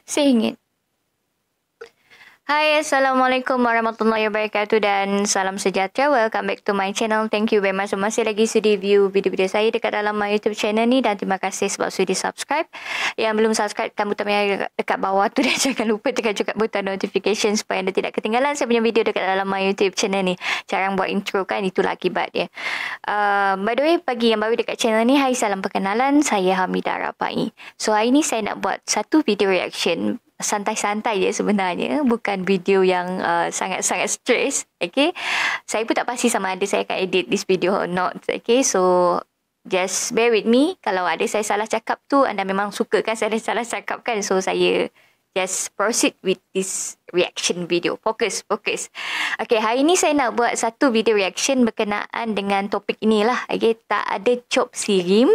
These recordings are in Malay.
RM1. Hai, Assalamualaikum warahmatullahi wabarakatuh dan salam sejahtera. Welcome back to my channel. Thank you very much. Masih lagi sudi view video-video saya dekat dalam my YouTube channel ni dan terima kasih sebab sudi subscribe. Yang belum subscribe, tekan butang merah dekat bawah tu dan jangan lupa tekan juga butang notification supaya anda tidak ketinggalan saya punya video dekat dalam my YouTube channel ni. Jarang buat intro kan, itulah akibat dia. By the way, bagi yang baru dekat channel ni, hai, salam perkenalan. Saya Hamidah Rapai. So, hari ni saya nak buat satu video reaction santai-santai je sebenarnya, bukan video yang sangat-sangat stres. Okay, saya pun tak pasti sama ada saya akan edit this video or not. Okay, so just bear with me. Kalau ada saya salah cakap tu, anda memang suka kan saya salah cakap kan, so saya just proceed with this reaction video. Fokus. Okay, hari ni saya nak buat satu video reaction berkenaan dengan topik inilah. Okay, tak ada cop sirim.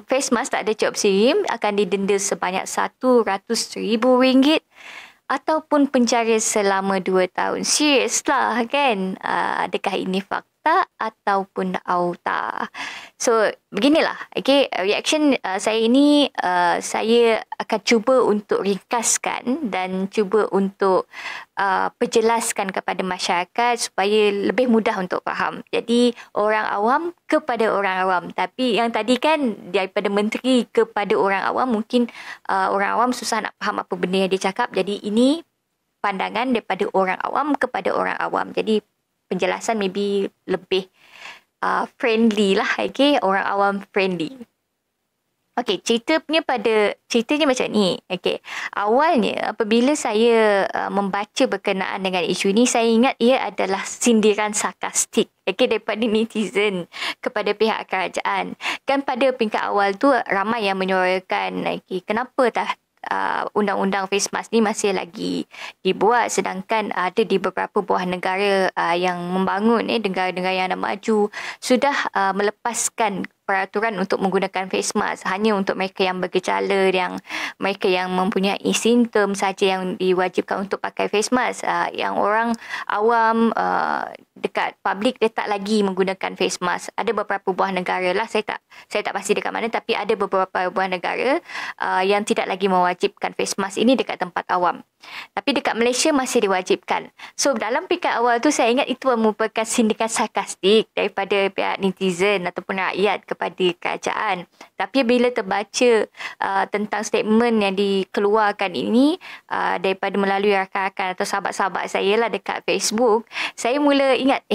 Face mask tak ada cop sirim akan didenda sebanyak RM100,000 ataupun penjara selama 2 tahun. Serius lah kan? Adakah ini fakta ataupun auta? So, beginilah. Okay, reaction saya ini, saya akan cuba untuk ringkaskan dan cuba untuk perjelaskan kepada masyarakat supaya lebih mudah untuk faham. Jadi, orang awam kepada orang awam. Tapi yang tadi kan daripada menteri kepada orang awam, mungkin orang awam susah nak faham apa benda yang dia cakap. Jadi, ini pandangan daripada orang awam kepada orang awam. Jadi, penjelasan maybe lebih friendly lah, okay? Orang awam friendly. Okay, ceritanya macam ni. Okay, awalnya apabila saya membaca berkenaan dengan isu ini, saya ingat ia adalah sindiran sarkastik, okay, daripada netizen kepada pihak kerajaan. Kan pada peringkat awal tu ramai yang menyuarakan, okay, kenapa undang-undang face mask ni masih lagi dibuat sedangkan ada di beberapa buah negara yang membangun, negara-negara yang dah maju sudah melepaskan peraturan untuk menggunakan face mask hanya untuk mereka yang bergejala, yang mereka yang mempunyai simptom saja yang diwajibkan untuk pakai face mask. Yang orang awam dekat public dia tak lagi menggunakan face mask. Ada beberapa buah negara lah, saya tak pasti dekat mana, tapi ada beberapa buah negara yang tidak lagi mewajibkan face mask ini dekat tempat awam. Tapi dekat Malaysia masih diwajibkan. So dalam peringkat awal tu saya ingat itu merupakan sindiran sarkastik daripada pihak netizen ataupun rakyat kepada kerajaan. Tapi bila terbaca tentang statement yang dikeluarkan ini daripada melalui rakan-rakan atau sahabat-sahabat saya lah dekat Facebook, saya mula ingat,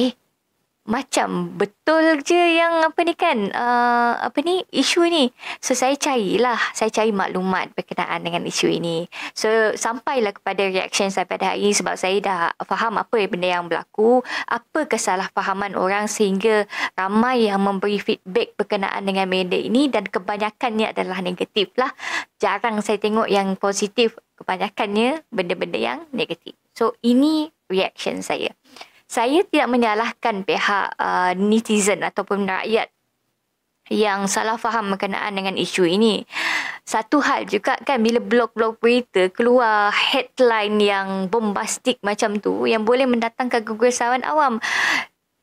macam betul je yang isu ni. So saya cari maklumat berkenaan dengan isu ini. So sampailah kepada reaction saya pada hari ini sebab saya dah faham apa benda yang berlaku, apa kesalahfahaman orang sehingga ramai yang memberi feedback berkenaan dengan benda ini dan kebanyakannya adalah negatif lah. Jarang saya tengok yang positif, kebanyakannya benda-benda yang negatif. So ini reaction saya. Saya tidak menyalahkan pihak netizen ataupun rakyat yang salah faham berkenaan dengan isu ini. Satu hal juga kan, bila blog-blog berita keluar headline yang bombastik macam tu yang boleh mendatangkan kegesawan awam.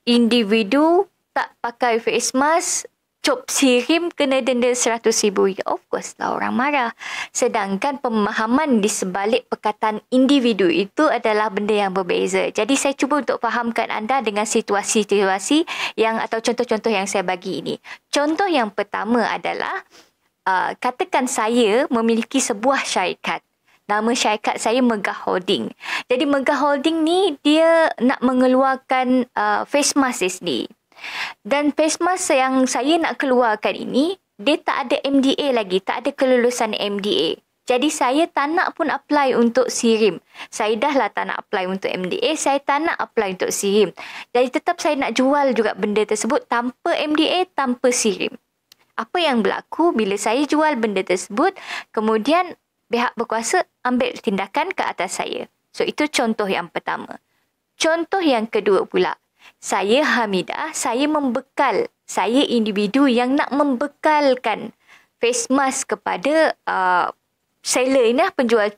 Individu tak pakai face mask, cop sirim kena denda RM100,000. Of course lah orang marah. Sedangkan pemahaman di sebalik perkataan individu itu adalah benda yang berbeza. Jadi saya cuba untuk fahamkan anda dengan situasi-situasi yang atau contoh-contoh yang saya bagi ini. Contoh yang pertama adalah katakan saya memiliki sebuah syarikat. Nama syarikat saya Megah Holding. Jadi Megah Holding ni dia nak mengeluarkan face mask sendiri. Dan face mask yang saya nak keluarkan ini, dia tak ada MDA lagi, tak ada kelulusan MDA. Jadi saya tak nak pun apply untuk sirim. Saya dah lah tak nak apply untuk MDA, saya tak nak apply untuk sirim. Jadi tetap saya nak jual juga benda tersebut tanpa MDA, tanpa sirim. Apa yang berlaku bila saya jual benda tersebut, kemudian pihak berkuasa ambil tindakan ke atas saya. So itu contoh yang pertama. Contoh yang kedua pula. Saya Hamidah, saya individu yang nak membekalkan face mask kepada seller ini,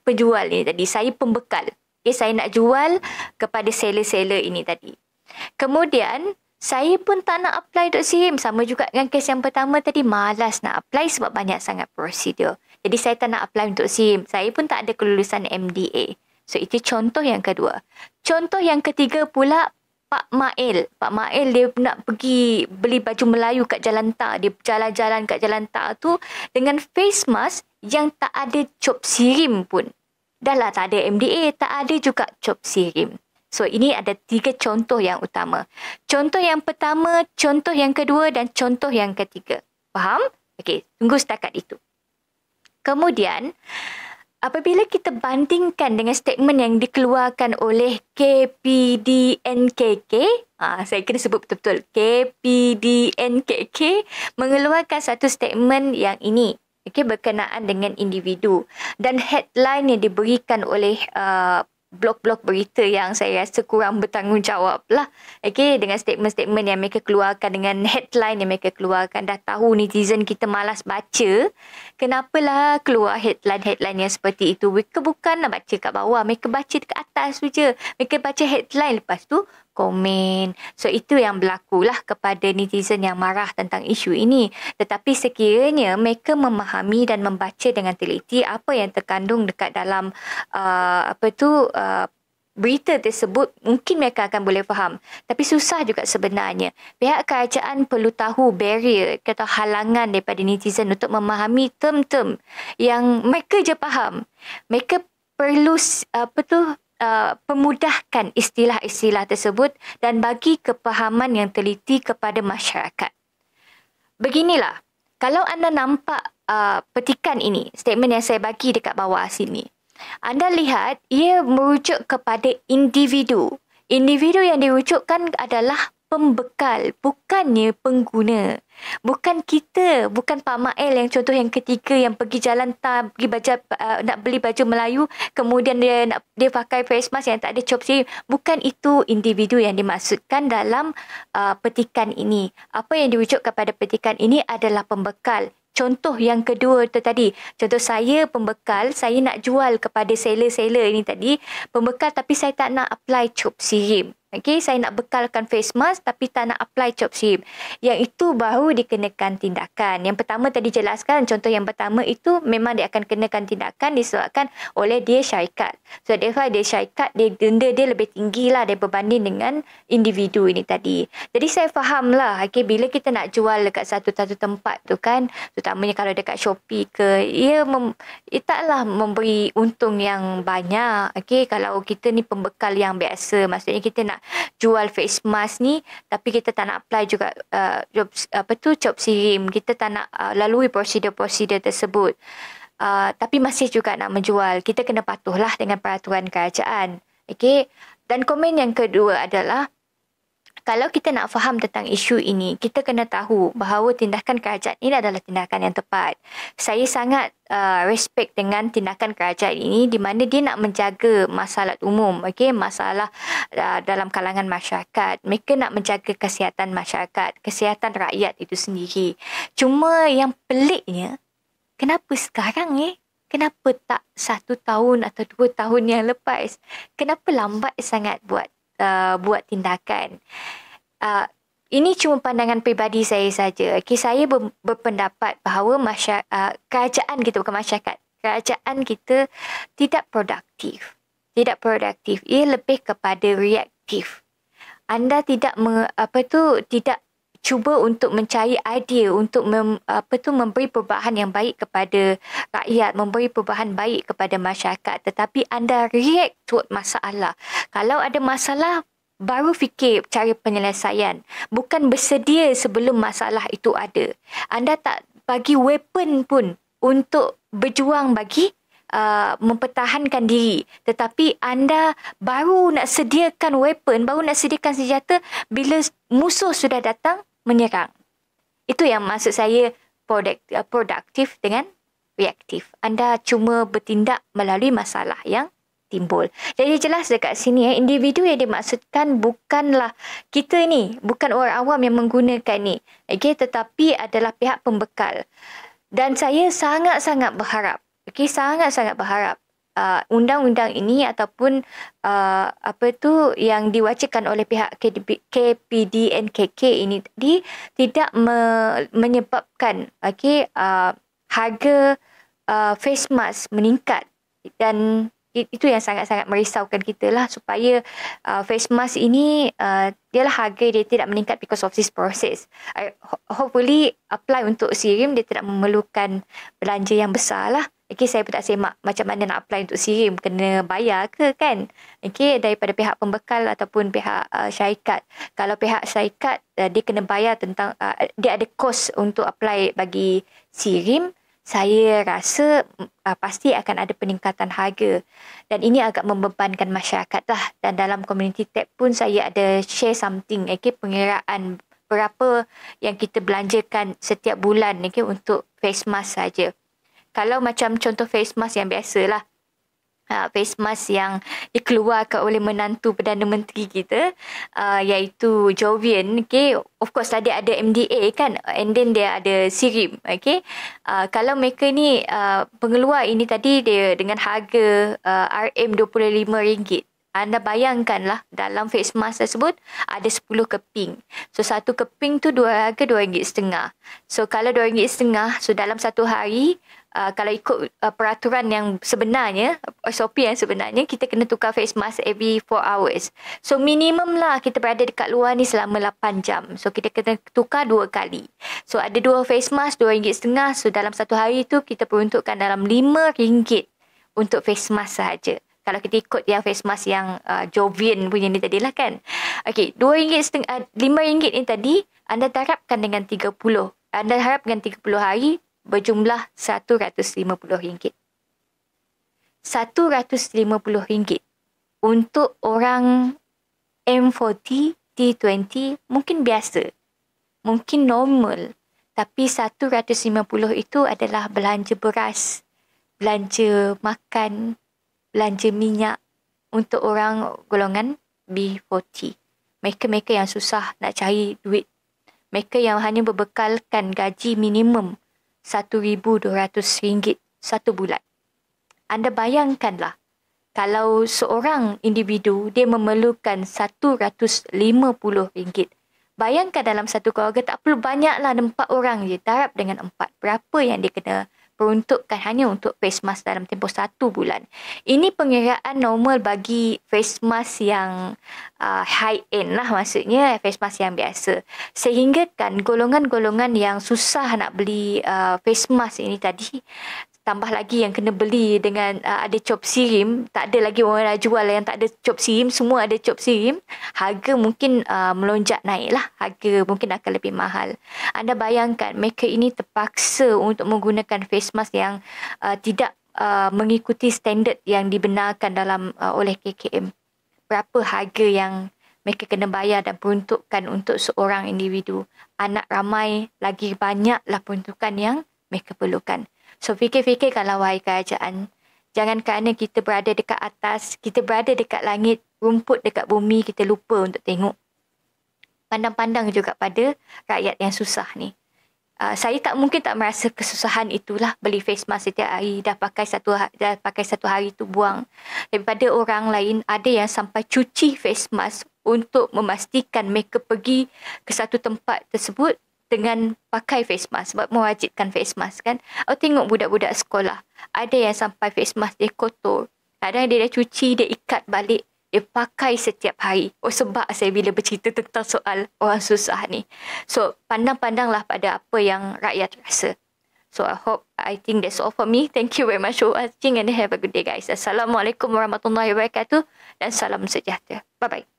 penjual ni tadi. Saya pembekal. Okay, saya nak jual kepada seller-seller ini tadi. Kemudian, saya pun tak nak apply untuk SIM. Sama juga dengan kes yang pertama tadi, malas nak apply sebab banyak sangat prosedur. Jadi saya tak nak apply untuk SIM. Saya pun tak ada kelulusan MDA. So itu contoh yang kedua. Contoh yang ketiga pula, Pak Mail. Pak Mail dia nak pergi beli baju Melayu kat Jalan Tak. Dia jalan-jalan kat Jalan Tak tu dengan face mask yang tak ada cop sirim pun. Dah lah tak ada MDA, tak ada juga cop sirim. So ini ada 3 contoh yang utama. Contoh yang pertama, contoh yang kedua dan contoh yang ketiga. Faham? Okey, tunggu setakat itu. Kemudian, apabila kita bandingkan dengan statement yang dikeluarkan oleh KPDNKK, saya kena sebut betul-betul, KPDNKK mengeluarkan satu statement yang ini, berkenaan dengan individu. Dan headline yang diberikan oleh blog-blog berita yang saya rasa kurang bertanggungjawab lah. Dengan statement-statement yang mereka keluarkan, dengan headline yang mereka keluarkan. Dah tahu netizen kita malas baca. Kenapalah keluar headline-headline yang seperti itu? Mereka bukan nak baca kat bawah. Mereka baca dekat atas tu je. Mereka baca headline, lepas tu komen. So itu yang berlakulah kepada netizen yang marah tentang isu ini. Tetapi sekiranya mereka memahami dan membaca dengan teliti apa yang terkandung dekat dalam berita tersebut, mungkin mereka akan boleh faham. Tapi susah juga sebenarnya. Pihak kerajaan perlu tahu barrier atau halangan daripada netizen untuk memahami term-term yang mereka je faham. Mereka perlu pemudahkan istilah-istilah tersebut dan bagi kepahaman yang teliti kepada masyarakat. Beginilah, kalau anda nampak petikan ini, statement yang saya bagi dekat bawah sini, anda lihat ia merujuk kepada individu. Individu yang dirujukkan adalah pembekal, bukannya pengguna. Bukan kita, bukan Pak Mail yang contoh yang ketiga yang pergi Jalan Tak, pergi nak beli baju Melayu, kemudian dia pakai face mask yang tak ada cop sirim. Bukan itu individu yang dimaksudkan dalam petikan ini. Apa yang dirujuk kepada petikan ini adalah pembekal. Contoh yang kedua tu tadi. Contoh saya pembekal, saya nak jual kepada seller-seller ini tadi. Pembekal tapi saya tak nak apply cop sirim. Saya nak bekalkan face mask tapi tak nak apply cop sirim. Yang itu baru dikenakan tindakan. Yang pertama tadi jelaskan, contoh yang pertama itu memang dia akan kenakan tindakan disebabkan oleh dia syarikat. So therefore dia syarikat, denda dia lebih tinggi lah dia berbanding dengan individu ini tadi. Jadi saya faham lah, bila kita nak jual dekat satu-satu tempat tu kan, terutamanya kalau dekat Shopee ke, ia taklah memberi untung yang banyak. Kalau kita ni pembekal yang biasa, maksudnya kita nak jual face mask ni tapi kita tak nak apply juga cop sirim, kita tak nak lalui prosedur-prosedur tersebut, tapi masih juga nak menjual, kita kena patuhlah dengan peraturan kerajaan. Dan komen yang kedua adalah, kalau kita nak faham tentang isu ini, kita kena tahu bahawa tindakan kerajaan ini adalah tindakan yang tepat. Saya sangat respect dengan tindakan kerajaan ini di mana dia nak menjaga masalah umum, masalah dalam kalangan masyarakat. Mereka nak menjaga kesihatan masyarakat, kesihatan rakyat itu sendiri. Cuma yang peliknya, kenapa sekarang kenapa tak 1 tahun atau 2 tahun yang lepas? Kenapa lambat sangat buat tindakan? Ini cuma pandangan peribadi saya saja. Saya berpendapat bahawa kerajaan kita, bukan masyarakat, kerajaan kita tidak produktif. Tidak produktif. Ia lebih kepada reaktif. Anda tidak tidak cuba untuk mencari idea untuk memberi perubahan yang baik kepada rakyat, memberi perubahan baik kepada masyarakat, tetapi anda react toward masalah. Kalau ada masalah, baru fikir cara penyelesaian. Bukan bersedia sebelum masalah itu ada. Anda tak bagi weapon pun untuk berjuang bagi mempertahankan diri. Tetapi anda baru nak sediakan weapon, baru nak sediakan senjata bila musuh sudah datang menyerang. Itu yang maksud saya produktif dengan reaktif. Anda cuma bertindak melalui masalah yang timbul. Jadi jelas dekat sini individu yang dimaksudkan bukanlah kita ni, bukan orang awam yang menggunakan ni, tetapi adalah pihak pembekal. Dan saya sangat-sangat berharap, sangat-sangat berharap undang-undang ini ataupun yang diwacilkan oleh pihak KPDNKK ini tadi tidak menyebabkan harga face mask meningkat, dan itu yang sangat-sangat merisaukan kita lah, supaya face mask ini dialah harga dia tidak meningkat because of this process. Hopefully apply untuk serum dia tidak memerlukan belanja yang besar lah. Okay, saya pun tak semak macam mana nak apply untuk serum, kena bayar ke kan? Okay, daripada pihak pembekal ataupun pihak syarikat. Kalau pihak syarikat dia kena bayar tentang dia ada kos untuk apply bagi serum, saya rasa pasti akan ada peningkatan harga, dan ini agak membebankan masyarakat lah. Dan dalam community tab pun saya ada share something, okay, pengiraan berapa yang kita belanjakan setiap bulan, okay, untuk face mask saja. Kalau macam contoh face mask yang biasa lah, face mask yang dikeluarkan oleh menantu Perdana Menteri kita, iaitu Jovian, okay. Of course tadi ada MDA kan, and then dia ada serum, okay. Kalau mereka ni pengeluar ini tadi dia dengan harga RM25. Anda bayangkanlah dalam face mask tersebut ada 10 keping. So satu keping tu harga RM2.5. So kalau RM2.5, so dalam satu hari, kalau ikut peraturan yang sebenarnya, SOP yang sebenarnya, kita kena tukar face mask every 4 hours. So minimum lah kita berada dekat luar ni selama 8 jam. So kita kena tukar 2 kali. So ada 2 face mask, RM2.5. So dalam satu hari tu kita peruntukkan dalam RM5 untuk face mask sahaja. Kalau kita ikut yang face mask yang Jovian punya ni tadilah kan. Okey, RM2.5, RM5 ni tadi anda darabkan dengan 30. Anda harapkan 30 hari berjumlah RM150. RM150 untuk orang M40, T20 mungkin biasa, mungkin normal. Tapi RM150 itu adalah belanja beras, belanja makan, belanja minyak untuk orang golongan B40. Mereka-mereka yang susah nak cari duit. Mereka yang hanya berbekalkan gaji minimum RM1,200 satu bulan. Anda bayangkanlah, kalau seorang individu dia memerlukan RM150. Bayangkan dalam satu keluarga, tak perlu banyaklah, 4 orang je. Darab dengan 4. Berapa yang dia kena peruntukkan hanya untuk face mask dalam tempoh 1 bulan. Ini pengiraan normal bagi face mask yang high end lah, maksudnya face mask yang biasa. Sehingga kan golongan-golongan yang susah nak beli face mask ini tadi, tambah lagi yang kena beli dengan ada cop sirim, tak ada lagi orang nak jual yang tak ada cop sirim, semua ada cop sirim, harga mungkin melonjak naik lah, harga mungkin akan lebih mahal. Anda bayangkan mereka ini terpaksa untuk menggunakan face mask yang tidak mengikuti standard yang dibenarkan oleh KKM. Berapa harga yang mereka kena bayar dan peruntukkan untuk seorang individu. Anak ramai, lagi banyaklah peruntukan yang mereka perlukan. So fikir-fikirkanlah wahai kerajaan, jangan kerana kita berada dekat atas, kita berada dekat langit, rumput dekat bumi, kita lupa untuk tengok. Pandang-pandang juga pada rakyat yang susah ni. Saya mungkin tak merasa kesusahan itulah beli face mask setiap hari, dah pakai satu hari tu buang. Daripada orang lain ada yang sampai cuci face mask untuk memastikan mereka pergi ke satu tempat tersebut dengan pakai face mask, sebab mewajibkan face mask kan. Tengok budak-budak sekolah, ada yang sampai face mask dia kotor, kadang dia dah cuci, dia ikat balik, dia pakai setiap hari. Sebab saya bila bercerita tentang soal orang susah ni. So pandang-pandanglah pada apa yang rakyat rasa. So I think that's all for me. Thank you very much for watching and have a good day guys. Assalamualaikum warahmatullahi wabarakatuh dan salam sejahtera. Bye bye.